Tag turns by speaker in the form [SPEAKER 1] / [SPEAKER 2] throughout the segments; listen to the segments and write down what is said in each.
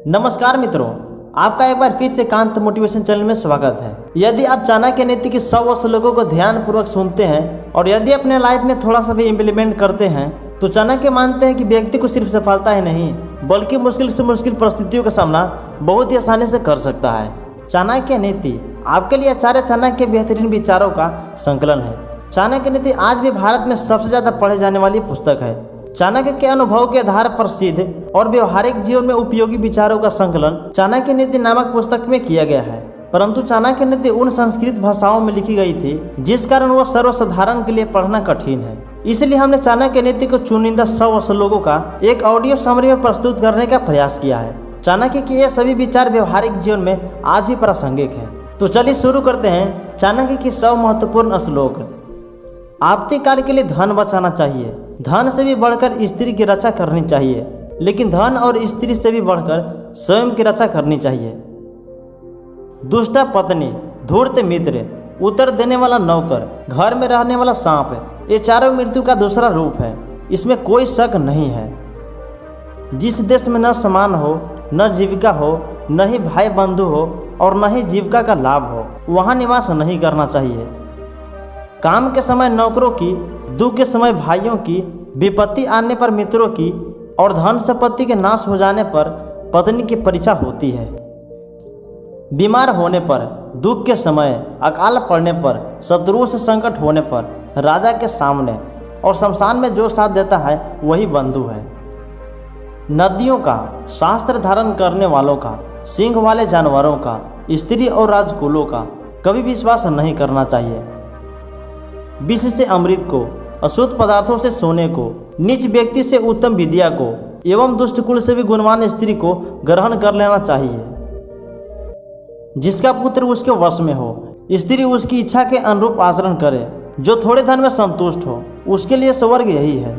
[SPEAKER 1] नमस्कार मित्रों, आपका एक बार फिर से कांत मोटिवेशन चैनल में स्वागत है। यदि आप चाणक्य नीति की 100 श्लोकों को ध्यानपूर्वक सुनते हैं और यदि अपने लाइफ में थोड़ा सा भी इम्प्लीमेंट करते हैं तो चाणक्य मानते हैं कि व्यक्ति को सिर्फ सफलता ही नहीं बल्कि मुश्किल से मुश्किल परिस्थितियों का सामना बहुत ही आसानी से कर सकता है। चाणक्य नीति आपके लिए आचार्य चाणक्य के बेहतरीन विचारों का संकलन है। चाणक्य नीति आज भी भारत में सबसे ज़्यादा पढ़े जाने वाली पुस्तक है। चाणक्य के अनुभव के आधार पर सिद्ध और व्यवहारिक जीवन में उपयोगी विचारों का संकलन चाणक्य नीति नामक पुस्तक में किया गया है। परंतु चाणक्य नीति उन संस्कृत भाषाओं में लिखी गई थी जिस कारण वह सर्वसाधारण के लिए पढ़ना कठिन है। इसलिए हमने चाणक्य नीति को चुनिंदा 100 श्लोकों का एक ऑडियो समरी में प्रस्तुत करने का प्रयास किया है। चाणक्य के ये सभी विचार व्यवहारिक जीवन में आज भी प्रासंगिक है। तो चलिए शुरू करते हैं चाणक्य की 100 महत्वपूर्ण श्लोक। आप्तिकाल के लिए धन बचाना चाहिए। धन से भी बढ़कर स्त्री की रक्षा करनी चाहिए, लेकिन धन और स्त्री से भी बढ़कर स्वयं की रक्षा करनी चाहिए। दुष्टा पत्नी, धूर्त मित्र, उत्तर देने वाला नौकर, घर में रहने वाला सांप, ये चारों मृत्यु का दूसरा रूप है, इसमें कोई शक नहीं है। जिस देश में न सम्मान हो, न जीविका हो, न ही भाई बंधु हो और न ही जीविका का लाभ हो, वहाँ निवास नहीं करना चाहिए। काम के समय नौकरों की, दुख के समय भाइयों की, विपत्ति आने पर मित्रों की और धन संपत्ति के नाश हो जाने पर पत्नी की परीक्षा होती है। बीमार होने पर, दुख के समय, अकाल पड़ने पर, शत्रुओं से संकट होने पर राजा के सामने और शमशान में जो साथ देता है वही बंधु है। नदियों का, शास्त्र धारण करने वालों का, सिंह वाले जानवरों का, स्त्री और राजकुलों का कभी विश्वास नहीं करना चाहिए। विष से अमृत को, अशुद्ध पदार्थों से सोने को, नीच व्यक्ति से उत्तम विद्या को एवं दुष्ट कुल से भी गुणवान स्त्री को ग्रहण कर लेना चाहिए। जिसका पुत्र उसके वश में हो, स्त्री उसकी इच्छा के अनुरूप आचरण करे, जो थोड़े धन में संतुष्ट हो, उसके लिए स्वर्ग यही है।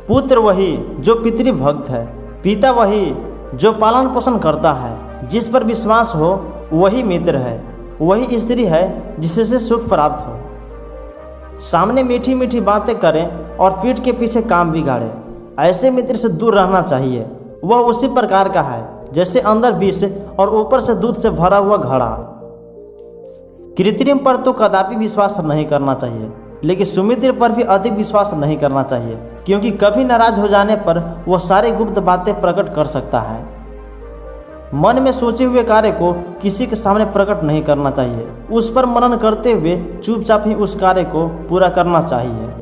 [SPEAKER 1] पुत्र वही जो पितृभक्त है, पिता वही जो पालन पोषण करता है, जिस पर विश्वास हो वही मित्र है, वही स्त्री है जिससे सुख प्राप्त हो। सामने मीठी मीठी बातें करें और पीठ के पीछे काम बिगाड़े, ऐसे मित्र से दूर रहना चाहिए। वह उसी प्रकार का है जैसे अंदर विष और ऊपर से दूध से भरा हुआ घड़ा। कृत्रिम पर तो कदापि विश्वास नहीं करना चाहिए, लेकिन सुमित्र पर भी अधिक विश्वास नहीं करना चाहिए, क्योंकि कभी नाराज हो जाने पर वह सारी गुप्त बातें प्रकट कर सकता है। मन में सोचे हुए कार्य को किसी के सामने प्रकट नहीं करना चाहिए, उस पर मनन करते हुए चुपचाप ही उस कार्य को पूरा करना चाहिए।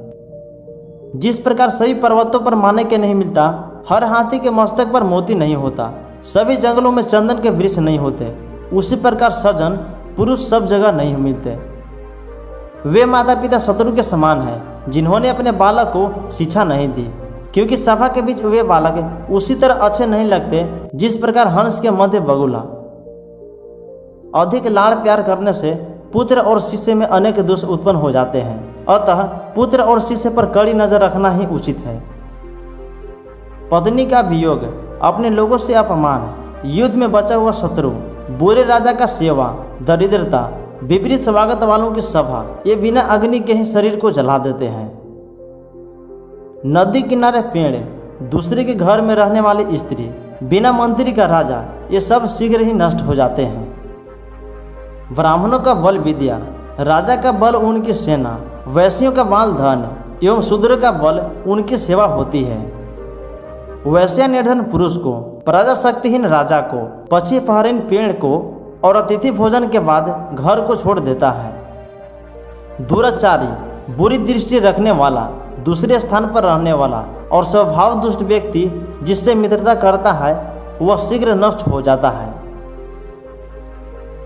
[SPEAKER 1] जिस प्रकार सभी पर्वतों पर माने के नहीं मिलता, हर हाथी के मस्तक पर मोती नहीं होता, सभी जंगलों में चंदन के वृक्ष नहीं होते, उसी प्रकार सज्जन पुरुष सब जगह नहीं मिलते। वे माता पिता शत्रु के समान हैं जिन्होंने अपने बालक को शिक्षा नहीं दी, क्योंकि सभा के बीच वे बालक उसी तरह अच्छे नहीं लगते जिस प्रकार हंस के मध्य बगुला। अधिक लाड़ प्यार करने से पुत्र और शिष्य में अनेक दोष उत्पन्न हो जाते हैं, अतः पुत्र और शिष्य पर कड़ी नजर रखना ही उचित है। पत्नी का वियोग, अपने लोगों से अपमान, युद्ध में बचा हुआ शत्रु, बुरे राजा का सेवा, दरिद्रता, विपरीत स्वागत वालों की सभा, ये बिना अग्नि के ही शरीर को जला देते हैं। नदी किनारे पेड़, दूसरे के घर में रहने वाली स्त्री, बिना मंत्री का राजा, ये सब शीघ्र ही नष्ट हो जाते हैं। ब्राह्मणों का बल विद्या, राजा का बल उनकी सेना, वैश्यों का बल धन एवं शूद्र का बल उनकी सेवा होती है। वैश्य निर्धन पुरुष को, प्रजा शक्तिहीन राजा को, पक्षी पहरीन पेड़ को और अतिथि भोजन के बाद घर को छोड़ देता है। दुराचारी, बुरी दृष्टि रखने वाला, दूसरे स्थान पर रहने वाला और स्वभाव दुष्ट व्यक्ति जिससे मित्रता करता है वह शीघ्र नष्ट हो जाता है।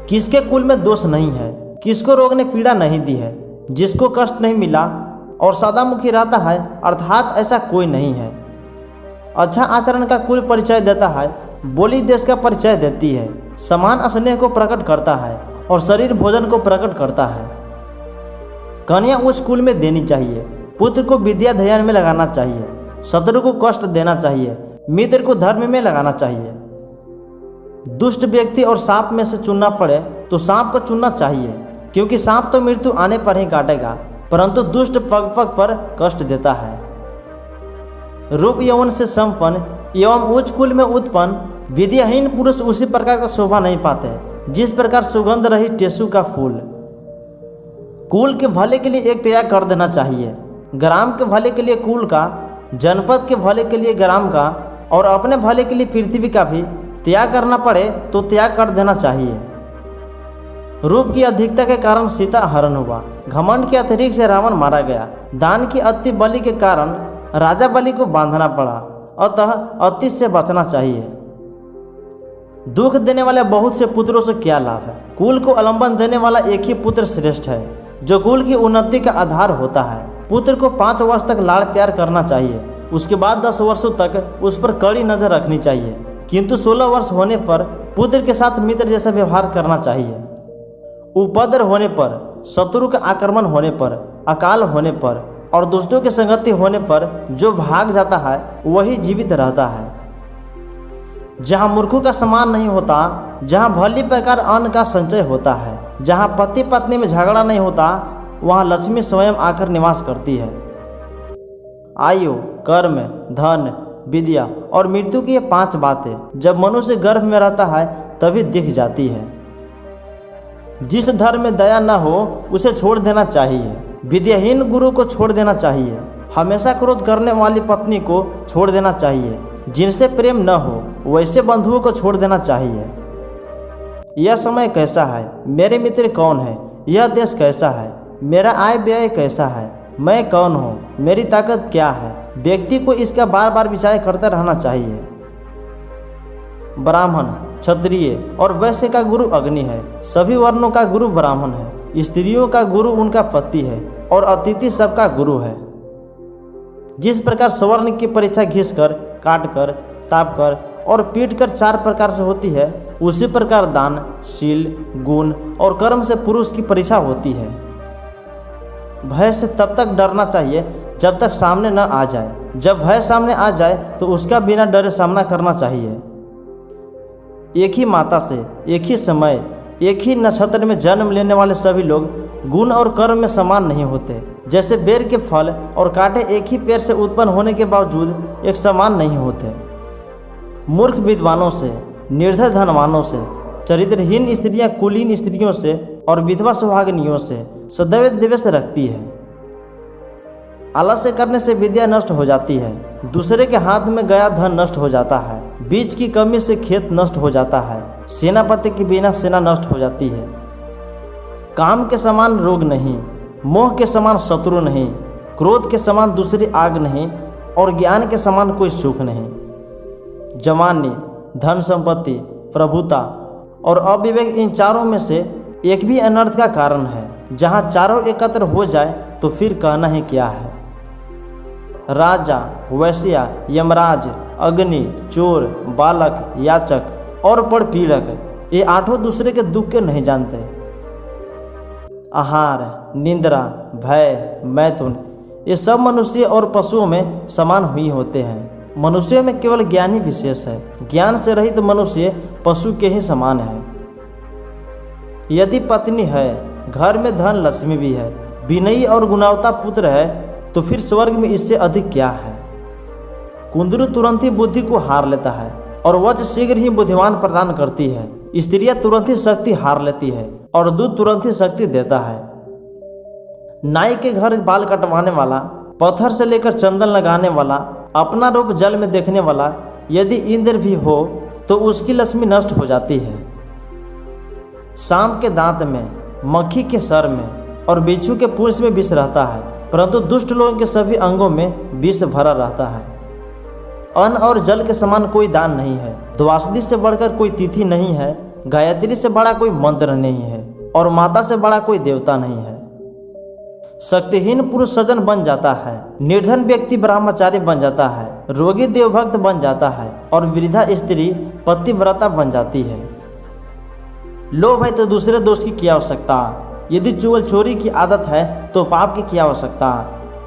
[SPEAKER 1] किसके कुल में दोष नहीं है, किसको रोग ने पीड़ा नहीं दी है, जिसको कष्ट नहीं मिला और सदामुखी रहता है, अर्थात ऐसा कोई नहीं है। अच्छा आचरण का कुल परिचय देता है, बोली देश का परिचय देती है, समान स्नेह को प्रकट करता है और शरीर भोजन को प्रकट करता है। कन्या उस कुल में देनी चाहिए, पुत्र को विद्या ध्यान में लगाना चाहिए, शत्रु को कष्ट देना चाहिए, मित्र को धर्म में लगाना चाहिए। दुष्ट व्यक्ति और सांप में से चुनना पड़े तो सांप को चुनना चाहिए, क्योंकि सांप तो मृत्यु आने पर ही काटेगा, परंतु दुष्ट पग पग पर कष्ट देता है। रूप यौवन से संपन्न एवं उच्च कुल में उत्पन्न विद्याहीन पुरुष उसी प्रकार का शोभा नहीं पाते जिस प्रकार सुगंध रही टेसू का फूल। कुल के भले के लिए एक त्याग कर देना चाहिए, ग्राम के भले के लिए कुल का, जनपद के भले के लिए ग्राम का, और अपने भले के लिए पृथ्वी का भी त्याग करना पड़े तो त्याग कर देना चाहिए। रूप की अधिकता के कारण सीता हरण हुआ, घमंड के अतिरिक्त से रावण मारा गया, दान की अति बलि के कारण राजा बलि को बांधना पड़ा, अतः अति से बचना चाहिए। दुख देने वाले बहुत से पुत्रों से क्या लाभ है? कुल को आलंबन देने वाला एक ही पुत्र श्रेष्ठ है जो कुल की उन्नति का आधार होता है। पुत्र को 5 वर्ष तक लाड़ प्यार करना चाहिए, उसके बाद 10 वर्षों तक उस पर कड़ी नजर रखनी चाहिए, किंतु 16 वर्ष होने पर पुत्र के साथ मित्र जैसा व्यवहार करना चाहिए। उपद्रव होने पर, शत्रु के आक्रमण होने पर, अकाल होने पर और दुष्टों की संगति होने पर जो भाग जाता है वही जीवित रहता है। जहाँ मूर्खों का सम्मान नहीं होता, जहाँ भली प्रकार अन्न का संचय होता है, जहाँ पति पत्नी में झगड़ा नहीं होता, वहाँ लक्ष्मी स्वयं आकर निवास करती है। आयु, कर्म, धन, विद्या और मृत्यु की ये 5 बातें जब मनुष्य गर्भ में रहता है तभी दिख जाती है। जिस धर्म में दया न हो उसे छोड़ देना चाहिए, विद्याहीन गुरु को छोड़ देना चाहिए, हमेशा क्रोध करने वाली पत्नी को छोड़ देना चाहिए, जिनसे प्रेम न हो वैसे बंधुओं को छोड़ देना चाहिए। यह समय कैसा है, मेरे मित्र कौन है, यह देश कैसा है, मेरा आय व्यय कैसा है, मैं कौन हूँ, मेरी ताकत क्या है, व्यक्ति को इसका बार बार विचार करते रहना चाहिए। ब्राह्मण, क्षत्रिय और वैश्य का गुरु अग्नि है, सभी वर्णों का गुरु ब्राह्मण है, स्त्रियों का गुरु उनका पति है और अतिथि सबका गुरु है। जिस प्रकार स्वर्ण की परीक्षा घिसकर, काटकर, तापकर और पीटकर 4 प्रकार से होती है, उसी प्रकार दान, शील, गुण और कर्म से पुरुष की परीक्षा होती है। भय से तब तक डरना चाहिए जब तक सामने न आ जाए, जब भय सामने आ जाए तो उसका बिना डरे सामना करना चाहिए। एक ही माता से, एक ही समय, एक ही नक्षत्र में जन्म लेने वाले सभी लोग गुण और कर्म में समान नहीं होते। जैसे बेर के फल और कांटे एक ही पेड़ से उत्पन्न होने के बावजूद एक समान नहीं होते। मूर्ख विद्वानों से, निर्धय धनवानों से, चरित्रहीन स्त्रियां कुलीन स्त्रियों से और विधवा सुहागिनियों से सदैव द्वेष रखती है। आलस्य करने से विद्या नष्ट हो जाती है, दूसरे के हाथ में गया धन नष्ट हो जाता है, बीज की कमी से खेत नष्ट हो जाता है, सेनापति के बिना सेना नष्ट हो जाती है। काम के समान रोग नहीं, मोह के समान शत्रु नहीं, क्रोध के समान दूसरी आग नहीं और ज्ञान के समान कोई सुख नहीं। जवानी, धन संपत्ति, प्रभुता और अविवेक इन चारों में से एक भी अनर्थ का कारण है। जहाँ चारों एकत्र हो जाए तो फिर कहना ही क्या है। राजा, वैश्या, यमराज, अग्नि, चोर, बालक, याचक और परपीड़क ये 8 दूसरे के दुख के नहीं जानते। आहार, निंद्रा, भय, मैथुन ये सब मनुष्य और पशुओं में समान हुई होते हैं। मनुष्यों में केवल ज्ञानी विशेष है, ज्ञान से रहित मनुष्य पशु के ही समान है। यदि पत्नी है, घर में धन लक्ष्मी भी है, विनयी और गुणवत्ता पुत्र है तो फिर स्वर्ग में इससे अधिक क्या है। कुंदरू तुरंत ही बुद्धि को हार लेता है और वज्र शीघ्र ही बुद्धिमान प्रदान करती है। स्त्रियां तुरंत ही शक्ति हार लेती है और दूध तुरंत ही शक्ति देता है। नाई के घर बाल कटवाने वाला, पत्थर से लेकर चंदन लगाने वाला, अपना रूप जल में देखने वाला यदि इंद्र भी हो तो उसकी लक्ष्मी नष्ट हो जाती है। सांप के दांत में, मक्खी के सर में और बिच्छू के पूंछ में विष रहता है, परंतु दुष्ट लोगों के सभी अंगों में विष भरा रहता है। अन्न और जल के समान कोई दान नहीं है, द्वादशी से बढ़कर कोई तिथि नहीं है, गायत्री से बड़ा कोई मंत्र नहीं है और माता से बड़ा कोई देवता नहीं है। शक्तिहीन पुरुष सज्जन बन जाता है, निर्धन व्यक्ति ब्रह्मचारी बन जाता है, रोगी देवभक्त बन जाता है और वृद्धा स्त्री पतिव्रता बन जाती है। लोभ है तो दूसरे दोस्त की क्या आवश्यकता, यदि चुगल चोरी की आदत है तो पाप की क्या आवश्यकता,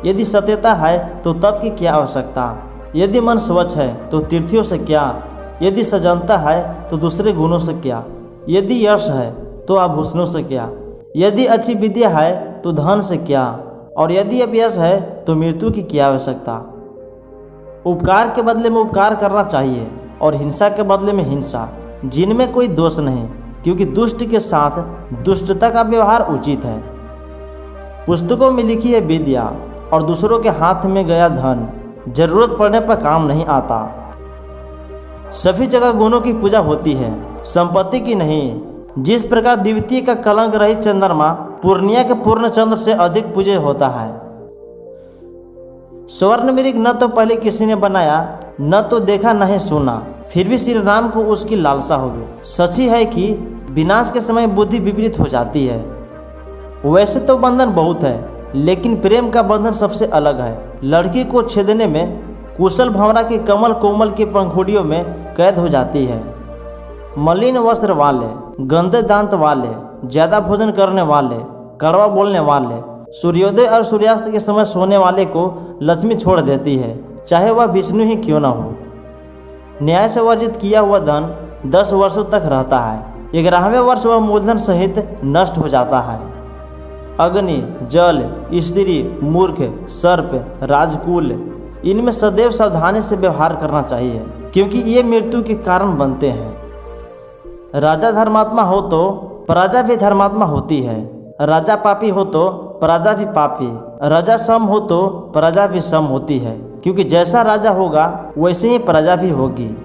[SPEAKER 1] यदि सत्यता है तो तप की क्या आवश्यकता, यदि मन स्वच्छ है तो तीर्थियों से क्या, यदि सजनता है तो दूसरे गुणों से क्या, यदि यश है तो आभूषणों से क्या, यदि अच्छी विद्या है तो धन से क्या और यदि अपयश है तो मृत्यु की क्या आवश्यकता। उपकार के बदले में उपकार करना चाहिए और हिंसा के बदले में हिंसा, जिनमें कोई दोष नहीं, क्योंकि दुष्ट के साथ दुष्टता का व्यवहार उचित है। पुस्तकों में लिखी है विद्या और दूसरों के हाथ में गया धन जरूरत पड़ने पर काम नहीं आता। सभी जगह गुणों की पूजा होती है, संपत्ति की नहीं। जिस प्रकार द्वितीय का कलंक रहित चंद्रमा पूर्णिया के पूर्ण चंद्र से अधिक पूज्य होता है। स्वर्ण मृग न तो पहले किसी ने बनाया, न तो देखा न ही सुना, फिर भी श्री राम को उसकी लालसा हो गई। सच ही है कि विनाश के समय बुद्धि विपरीत हो जाती है। वैसे तो बंधन बहुत है, लेकिन प्रेम का बंधन सबसे अलग है। लड़की को छेदने में कुशल भंवरा की कमल कोमल की पंखुड़ियों में कैद हो जाती है। मलिन वस्त्र वाले, गंदे दांत वाले, ज्यादा भोजन करने वाले, कड़वा बोलने वाले, सूर्योदय और सूर्यास्त के समय सोने वाले को लक्ष्मी छोड़ देती है, चाहे वह विष्णु ही क्यों न हो। न्याय से वर्जित किया हुआ धन 10 वर्षों तक रहता है, 11वें वर्ष वह मूलधन सहित नष्ट हो जाता है। अग्नि, जल, स्त्री, मूर्ख, सर्प, राजकुल, इनमें सदैव सावधानी से व्यवहार करना चाहिए, क्योंकि ये मृत्यु के कारण बनते हैं। राजा धर्मात्मा हो तो प्रजा भी धर्मात्मा होती है, राजा पापी हो तो प्रजा भी पापी, राजा सम हो तो प्रजा भी सम होती है, क्योंकि जैसा राजा होगा वैसे ही प्रजा भी होगी।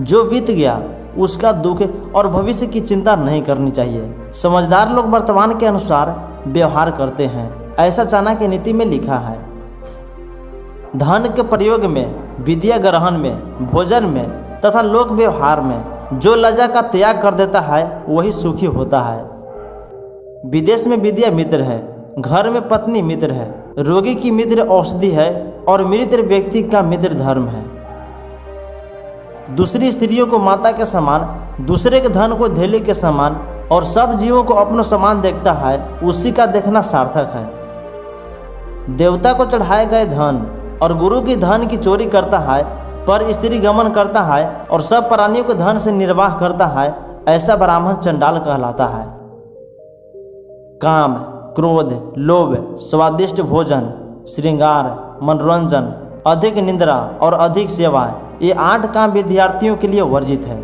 [SPEAKER 1] जो बीत गया उसका दुख और भविष्य की चिंता नहीं करनी चाहिए। समझदार लोग वर्तमान के अनुसार व्यवहार करते हैं, ऐसा चाणक्य नीति में लिखा है। धन के प्रयोग में, विद्या ग्रहण में, भोजन में तथा लोक व्यवहार में जो लज्जा का त्याग कर देता है वही सुखी होता है। विदेश में विद्या मित्र है, घर में पत्नी मित्र है, रोगी की मित्र औषधि है और मित्र व्यक्ति का मित्र धर्म है। दूसरी स्त्रियों को माता के समान, दूसरे के धन को धेले के समान और सब जीवों को अपना समान देखता है, उसी का देखना सार्थक है। देवता को चढ़ाए गए धन और गुरु की धन की चोरी करता है, पर स्त्री गमन करता है और सब प्राणियों के धन से निर्वाह करता है, ऐसा ब्राह्मण चंडाल कहलाता है। काम, क्रोध, लोभ, स्वादिष्ट भोजन, श्रृंगार, मनोरंजन, अधिक निंद्रा और अधिक सेवा, ये 8 काम विद्यार्थियों के लिए वर्जित है।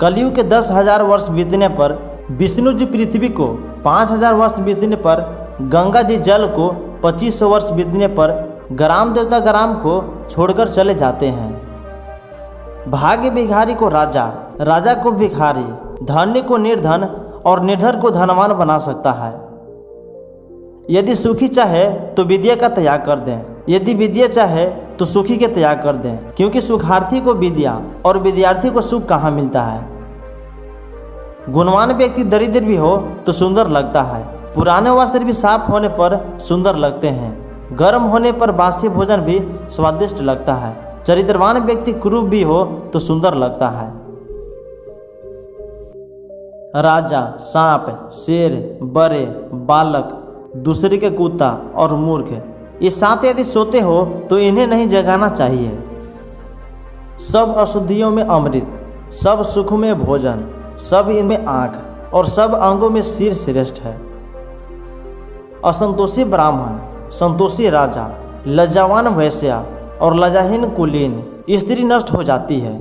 [SPEAKER 1] कलयुग के 10,000 वर्ष बीतने पर विष्णु जी पृथ्वी को, 5,000 वर्ष बीतने पर गंगा जी जल को, 2500 वर्ष बीतने पर ग्राम देवता ग्राम को छोड़कर चले जाते हैं। भाग्य भिखारी को राजा, राजा को भिखारी, धनी को निर्धन और निर्धन को धनवान बना सकता है। यदि सुखी चाहे तो विद्या का त्याग कर दें, यदि विद्या चाहे तो सुखी के त्याग कर दें, क्योंकि सुखार्थी को विद्या और विद्यार्थी को सुख कहाँ मिलता है। गुणवान व्यक्ति दरिद्र भी हो तो सुंदर लगता है, पुराने वस्त्र भी साफ होने पर सुंदर लगते हैं, गर्म होने पर बासी भोजन भी स्वादिष्ट लगता है, चरित्रवान व्यक्ति क्रूर भी हो तो सुंदर लगता है। राजा, सांप, शेर, बड़े, बालक, दूसरे के कुत्ता और मूर्ख, ये 7 यदि सोते हो तो इन्हें नहीं जगाना चाहिए। सब अशुद्धियों में अमृत, सब सुख में भोजन, सब इनमें आँख और सब अंगों में सिर श्रेष्ठ है। असंतोषी ब्राह्मण, संतोषी राजा, लज्जावान वैश्या और लज्जाहीन कुलीन, स्त्री नष्ट हो जाती है।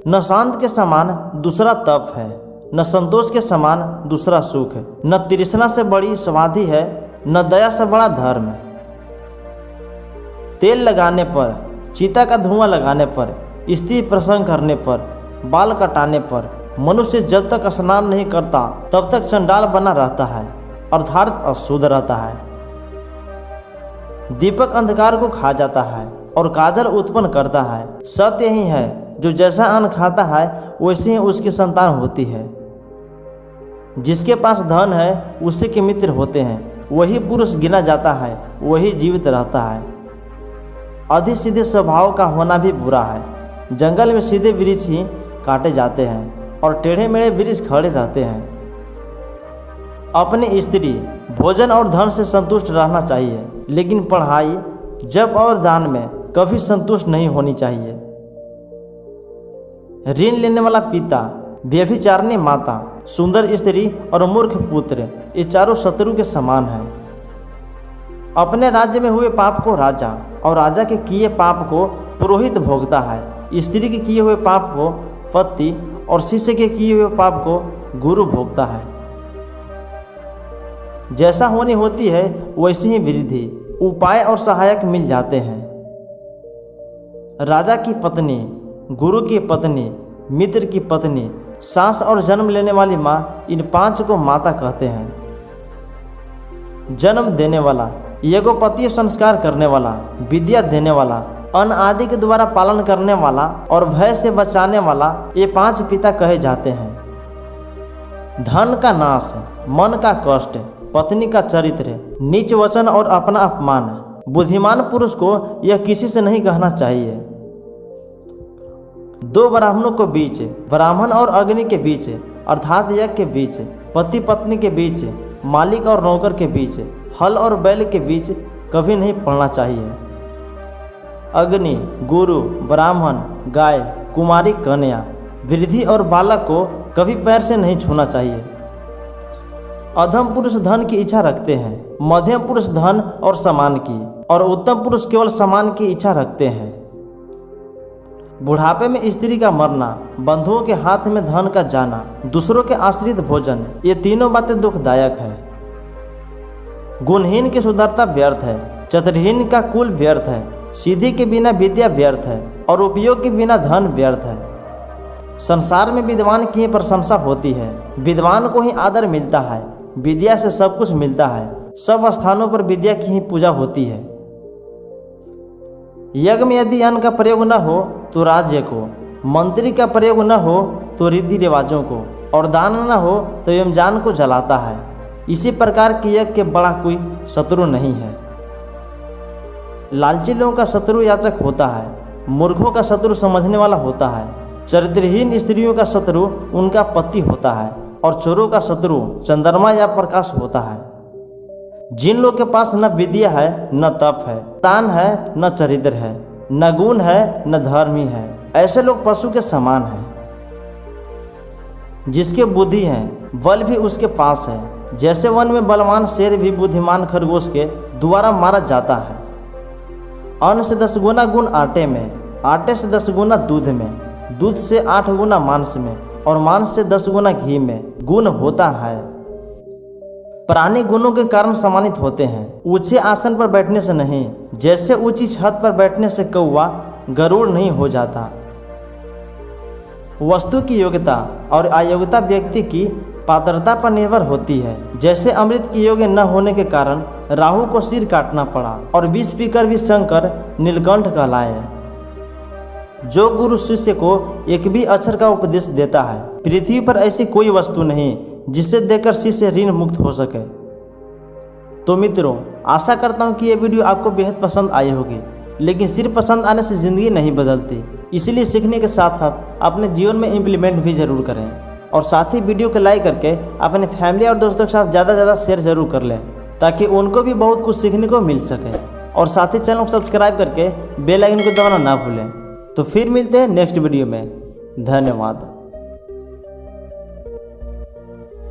[SPEAKER 1] न शांत के समान दूसरा तप है, न संतोष के समान दूसरा सुख, न तृष्णा से बड़ी समाधि है, न दया से बड़ा धर्म। तेल लगाने पर, चिता का धुआं लगाने पर, स्त्री प्रसंग करने पर, बाल कटाने पर मनुष्य जब तक स्नान नहीं करता तब तक चंडाल बना रहता है, अर्थात अशुद्ध रहता है। दीपक अंधकार को खा जाता है और काजल उत्पन्न करता है। सत्य यही है, जो जैसा अन्न खाता है वैसे ही उसकी संतान होती है। जिसके पास धन है उसी के मित्र होते हैं, वही पुरुष गिना जाता है, वही जीवित रहता है। अधिक सीधे स्वभाव का होना भी बुरा है। जंगल में सीधे वृक्ष ही काटे जाते हैं और टेढ़े मेढ़े वृक्ष खड़े रहते हैं। अपनी स्त्री, भोजन और धन से संतुष्ट रहना चाहिए, लेकिन पढ़ाई, जप और दान में कभी संतुष्ट नहीं होनी चाहिए। ऋण लेने वाला पिता, व्यभिचारिणी माता, सुंदर स्त्री और मूर्ख पुत्र, ये चारों शत्रु के समान हैं। अपने राज्य में हुए पाप को राजा और राजा के किए पाप को पुरोहित भोगता है। स्त्री के किए हुए पाप को पति और शिष्य के किए हुए पाप को गुरु भोगता है। जैसा होनी होती है वैसी ही वृद्धि, उपाय और सहायक मिल जाते हैं। राजा की पत्नी, गुरु की पत्नी, मित्र की पत्नी, सास और जन्म लेने वाली माँ, इन 5 को माता कहते हैं। जन्म देने वाला, यज्ञोपवीत संस्कार करने वाला, विद्या देने वाला, अन्न आदि के द्वारा पालन करने वाला और भय से बचाने वाला, ये 5 पिता कहे जाते हैं। धन का नाश, मन का कष्ट, पत्नी का चरित्र, नीच वचन और अपना अपमान। बुद्धिमान पुरुष को यह किसी से नहीं कहना चाहिए। 2 ब्राह्मणों के बीच, ब्राह्मण और अग्नि के बीच, अर्थात यज्ञ के बीच, पति पत्नी के बीच, मालिक और नौकर के बीच, हल और बैल के बीच कभी नहीं पड़ना चाहिए। अग्नि, गुरु, ब्राह्मण, गाय, कुमारी कन्या, वृद्धि और बालक को कभी पैर से नहीं छूना चाहिए। अधम पुरुष धन की इच्छा रखते हैं, मध्यम पुरुष धन और सम्मान की, और उत्तम पुरुष केवल सम्मान की इच्छा रखते हैं। बुढ़ापे में स्त्री का मरना, बंधुओं के हाथ में धन का जाना, दूसरों के आश्रित भोजन, ये तीनों बातें दुखदायक है। गुणहीन की सुंदरता व्यर्थ है, चतुरहीन का कुल व्यर्थ है, सीधी के बिना विद्या व्यर्थ है, और उपयोग के बिना धन व्यर्थ है। संसार में विद्वान की ही प्रशंसा होती है, विद्वान को ही आदर मिलता है, विद्या से सब कुछ मिलता है, सब स्थानों पर विद्या की ही पूजा होती है। यज्ञ में यदि अन्न का प्रयोग न हो तो राज्य को, मंत्री का प्रयोग न हो तो रीति रिवाजों को, और दान न हो तो यमजान को जलाता है। इसी प्रकार के यज्ञ के बड़ा कोई शत्रु नहीं है। लालची लोगों का शत्रु याचक होता है, मूर्खों का शत्रु समझने वाला होता है, चरित्रहीन स्त्रियों का शत्रु उनका पति होता है, और चोरों का शत्रु चंद्रमा या प्रकाश होता है। जिन लोगों के पास न विद्या है, न तप है, तान है, न चरित्र है, न गुण है, न धर्मी है, ऐसे लोग पशु के समान हैं। जिसके बुद्धि है, बल भी उसके पास है, जैसे वन में बलवान शेर भी बुद्धिमान खरगोश के द्वारा मारा जाता है। अन्न से 10 गुना गुण आटे में, आटे से 10 गुना दूध में, दूध से 8 गुना मांस में, और मांस से 10 गुना घी में गुण होता है। प्राणी गुणों के कारण सम्मानित होते हैं, ऊंचे आसन पर बैठने से नहीं, जैसे ऊंची छत पर बैठने से कौवा गरुड़ नहीं हो जाता। वस्तु की योग्यता और अयोग्यता व्यक्ति की पात्रता पर निर्भर होती है। जैसे अमृत के योग्य न होने के कारण राहु को सिर काटना पड़ा, और विष पीकर भी शंकर नीलकंठ कहलाए। जो गुरु शिष्य को एक भी अक्षर का उपदेश देता है, पृथ्वी पर ऐसी कोई वस्तु नहीं जिसे देकर शिष्य ऋण मुक्त हो सके। तो मित्रों, आशा करता हूँ कि ये वीडियो आपको बेहद पसंद आई होगी, लेकिन सिर्फ पसंद आने से ज़िंदगी नहीं बदलती, इसलिए सीखने के साथ साथ अपने जीवन में इम्प्लीमेंट भी ज़रूर करें, और साथ ही वीडियो को लाइक करके अपने फैमिली और दोस्तों के साथ ज़्यादा से ज़्यादा शेयर ज़रूर कर लें, ताकि उनको भी बहुत कुछ सीखने को मिल सके। और साथ ही चैनल को सब्सक्राइब करके बेल आइकन को दबाना ना भूलें। तो फिर मिलते हैं नेक्स्ट वीडियो में। धन्यवाद।